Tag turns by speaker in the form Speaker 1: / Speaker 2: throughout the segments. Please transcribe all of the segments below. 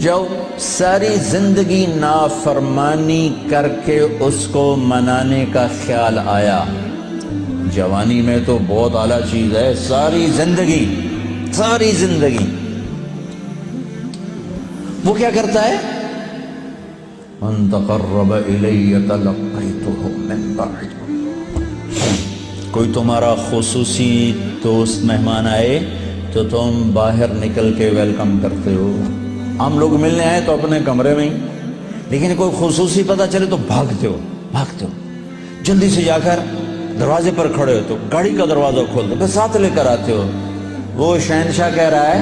Speaker 1: جو ساری زندگی نافرمانی کر کے اس کو منانے کا خیال آیا، جوانی میں تو بہت اعلیٰ چیز ہے، ساری زندگی وہ کیا کرتا ہے؟ من تقرب الی تلقیتہ من بعید۔ کوئی تمہارا خصوصی دوست مہمان آئے تو تم باہر نکل کے ویلکم کرتے ہو۔ ہم لوگ ملنے آئے تو اپنے کمرے میں ہی، لیکن کوئی خصوصی پتہ چلے تو بھاگتے ہو، جلدی سے جا کر دروازے پر کھڑے ہو تو گاڑی کا دروازہ کھول دو، پھر ساتھ لے کر آتے ہو۔ وہ شہنشاہ کہہ رہا ہے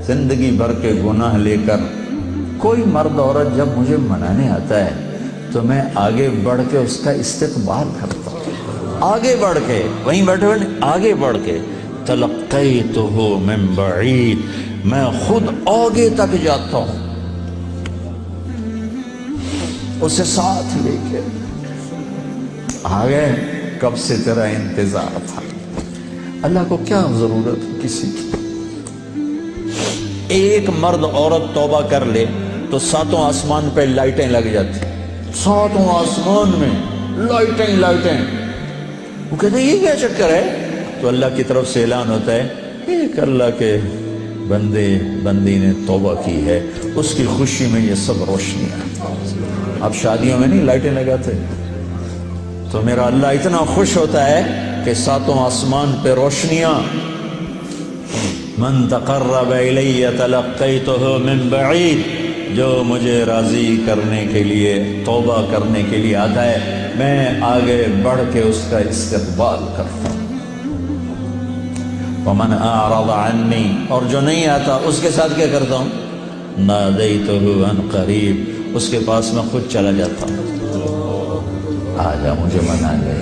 Speaker 1: زندگی بھر کے گناہ لے کر کوئی مرد عورت جب مجھے منانے آتا ہے تو میں آگے بڑھ کے اس کا استقبال کرتا ہوں، آگے بڑھ کے، وہیں بیٹھے ہوئے آگے بڑھ کے، تلقیتہ من بعید، میں خود آگے تک جاتا ہوں اسے ساتھ لے کے۔ آگے کب سے تیرا انتظار تھا، اللہ کو کیا ضرورت کسی کی۔ ایک مرد عورت توبہ کر لے تو ساتوں آسمان پہ لائٹیں لگ جاتی، ساتوں آسمان میں لائٹیں۔ وہ کہتے ہیں یہ کیا چکر ہے؟ تو اللہ کی طرف سے اعلان ہوتا ہے ایک اللہ کے بندی نے توبہ کی ہے، اس کی خوشی میں یہ سب روشنیاں۔ اب شادیوں میں نہیں لائٹیں لگاتے، تو میرا اللہ اتنا خوش ہوتا ہے کہ ساتوں آسمان پہ روشنیاں۔ من تقرب الی تلقیتہ من بعید، جو مجھے راضی کرنے کے لیے، توبہ کرنے کے لیے آتا ہے، میں آگے بڑھ کے اس کا استقبال کرتا ہوں۔ ومن اعرض عنی، اور جو نہیں آتا اس کے ساتھ کیا کرتا ہوں؟ نادیتہ عن قریب، اس کے پاس میں خود چلا جاتا ہوں، آجا مجھے منا لے،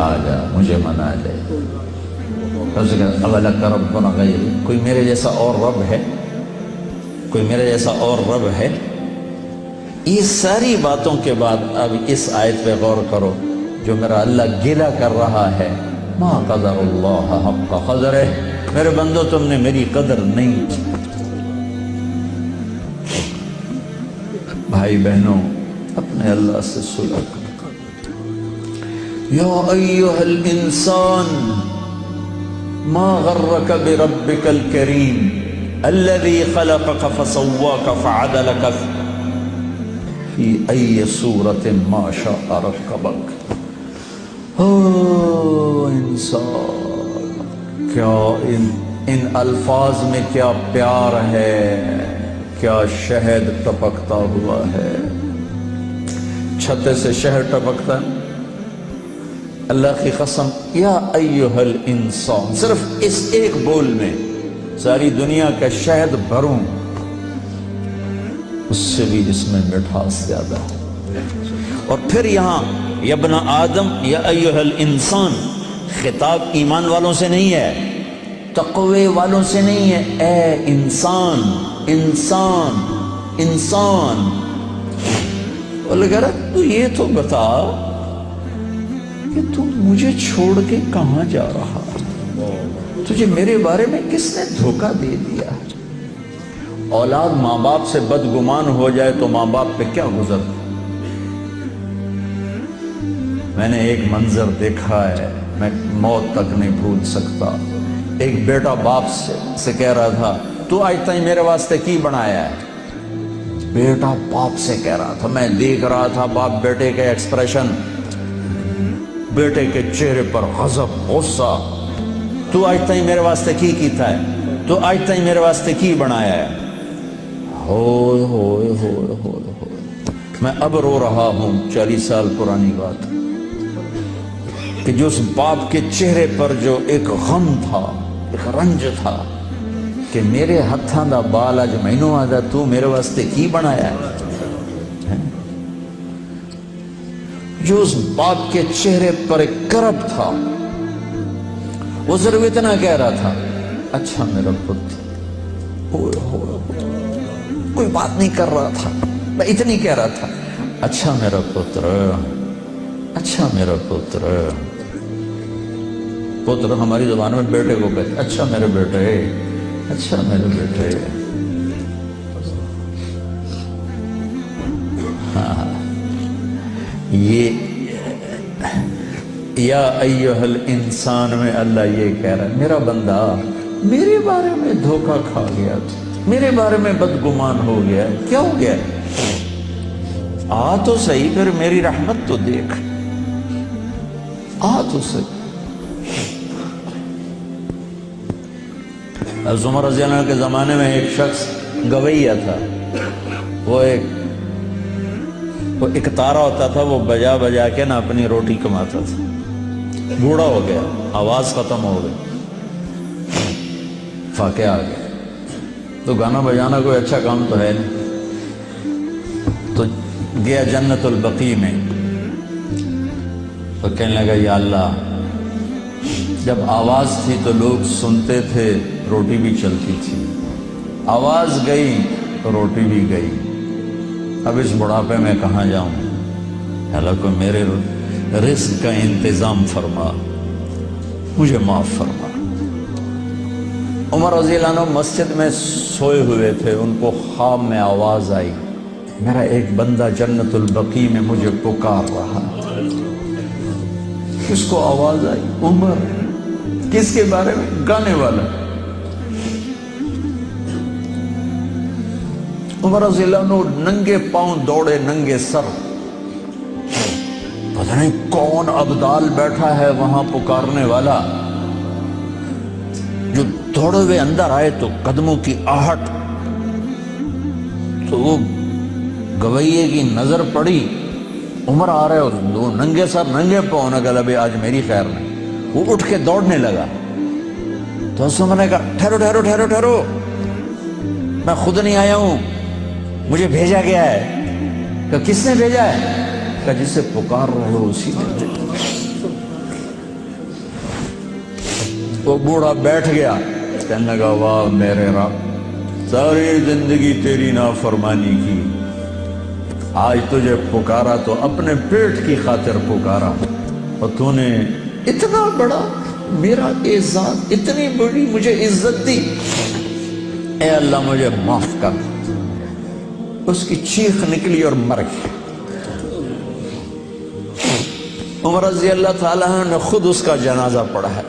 Speaker 1: آجا مجھے منا لے۔ اولک ربنا غیر، کوئی میرے جیسا اور رب ہے؟ کوئی میرے جیسا اور رب ہے؟ یہ ساری باتوں کے بعد اب اس آیت پہ غور کرو جو میرا اللہ گلہ کر رہا ہے، ما قدر اللہ حق قدرہ، میرے بندو تم نے میری قدر نہیں کی۔ بھائی بہنوں، اپنے اللہ سے صلح کرو۔ یا ایھا الانسان ما غرک بربک الکریم الذی خلقک فسواک فعدلک فی ای صورت ما شاء رکبک۔ انسان، کیا ان الفاظ میں کیا پیار ہے، کیا شہد ٹپکتا ہوا ہے۔ چھتے سے شہد ٹپکتا ہے، اللہ کی قسم، یا ایھا الانسان، صرف اس ایک بول میں ساری دنیا کا شہد بھروں، اس سے بھی اس میں مٹھاس زیادہ ہے۔ اور پھر یہاں یا ابن آدم یا ایھا الانسان، خطاب ایمان والوں سے نہیں ہے، تقوی والوں سے نہیں ہے، اے انسان، انسان، انسان۔ اور لگا رہا تو یہ تو بتا کہ تو مجھے چھوڑ کے کہاں جا رہا، تجھے میرے بارے میں کس نے دھوکہ دے دیا؟ اولاد ماں باپ سے بدگمان ہو جائے تو ماں باپ پہ کیا گزرتا؟ میں نے ایک منظر دیکھا ہے، میں موت تک نہیں بھول سکتا۔ ایک بیٹا باپ سے کہہ رہا تھا تو آج تک میرے واسطے کی بنایا ہے؟ بیٹا باپ سے کہہ رہا تھا، میں دیکھ رہا تھا باپ بیٹے کے ایکسپریشن، بیٹے کے چہرے پر غضب، غصہ، تو آج تک میرے واسطے کی کیتا ہے، تو آج تک میرے واسطے کی بنایا ہے۔ ہوئے ہوئے ہوئے ہوئے ہوئے، میں اب رو رہا ہوں، 40 سال پرانی بات، کہ جو اس باپ کے چہرے پر جو ایک غم تھا، ایک رنج تھا کہ میرے ہتھاں دا بال اج مینوں آدا تو میرے واسطے کی بنایا ہے۔ جو اس باپ کے چہرے پر ایک کرب تھا، وہ صرف اتنا کہہ رہا تھا، اچھا میرا پتر، کوئی بات نہیں کر رہا تھا، میں اتنی کہہ رہا تھا، اچھا میرا پتر، اچھا میرا پتر۔ پتر ہماری زبان میں بیٹے کو کہتے، اچھا میرے بیٹے، اچھا میرے بیٹے۔ یہ یا ایھا الانسان میں اللہ یہ کہہ رہا ہے میرا بندہ میرے بارے میں دھوکہ کھا گیا، میرے بارے میں بدگمان ہو گیا، کیا ہو گیا؟ آ تو صحیح، پھر میری رحمت تو دیکھ، آ تو صحیح۔ حضرت عمر رضی اللہ عنہ کے زمانے میں ایک شخص گویہ تھا، وہ ایک تارا ہوتا تھا، وہ بجا بجا کے نا اپنی روٹی کماتا تھا، بوڑھا ہو گیا، آواز ختم ہو گئی، فاقے آ گیا، تو گانا بجانا کوئی اچھا کام تو ہے نہیں، تو گیا جنت البقیع میں، تو کہنے لگا یا اللہ جب آواز تھی تو لوگ سنتے تھے، روٹی بھی چلتی تھی، آواز گئی تو روٹی بھی گئی، اب اس بڑھاپے میں کہاں جاؤں؟ اللہ کو میرے رزق کا انتظام فرما، مجھے معاف فرما۔ عمر رضی اللہ عنہ مسجد میں سوئے ہوئے تھے، ان کو خواب میں آواز آئی، میرا ایک بندہ جنت البقیع میں مجھے پکار رہا ہے۔ کس کو آواز آئی؟ عمر۔ کس کے بارے میں؟ گانے والا۔ عمر رضی اللہ عنہ ننگے پاؤں دوڑے، ننگے سر، پتہ نہیں کون ابدال بیٹھا ہے وہاں پکارنے والا، جو دوڑے ہوئے اندر آئے تو قدموں کی آہٹ، تو وہ گویے کی نظر پڑی، عمر آ رہے اور دو ننگے سر ننگے پاؤں، نے کہا ابھی آج میری خیر نہیں، وہ اٹھ کے دوڑنے لگا، تو اس نے کہا ٹھہرو ٹھہرو ٹھہرو ٹھہرو، میں خود نہیں آیا ہوں، مجھے بھیجا گیا ہے۔ کہ کس نے بھیجا ہے؟ کہ جس سے پکار رہے ہو اسی نے۔ وہ بوڑھا بیٹھ گیا، کہنے لگا واہ میرے رب، ساری زندگی تیری نافرمانی کی، آج تجھے پکارا تو اپنے پیٹ کی خاطر پکارا، اور تو نے اتنا بڑا میرا اعزاز، اتنی بڑی مجھے عزت دی، اے اللہ مجھے معاف کر۔ اس کی چیخ نکلی اور مر گئی۔ عمر رضی اللہ تعالیٰ نے خود اس کا جنازہ پڑھا ہے۔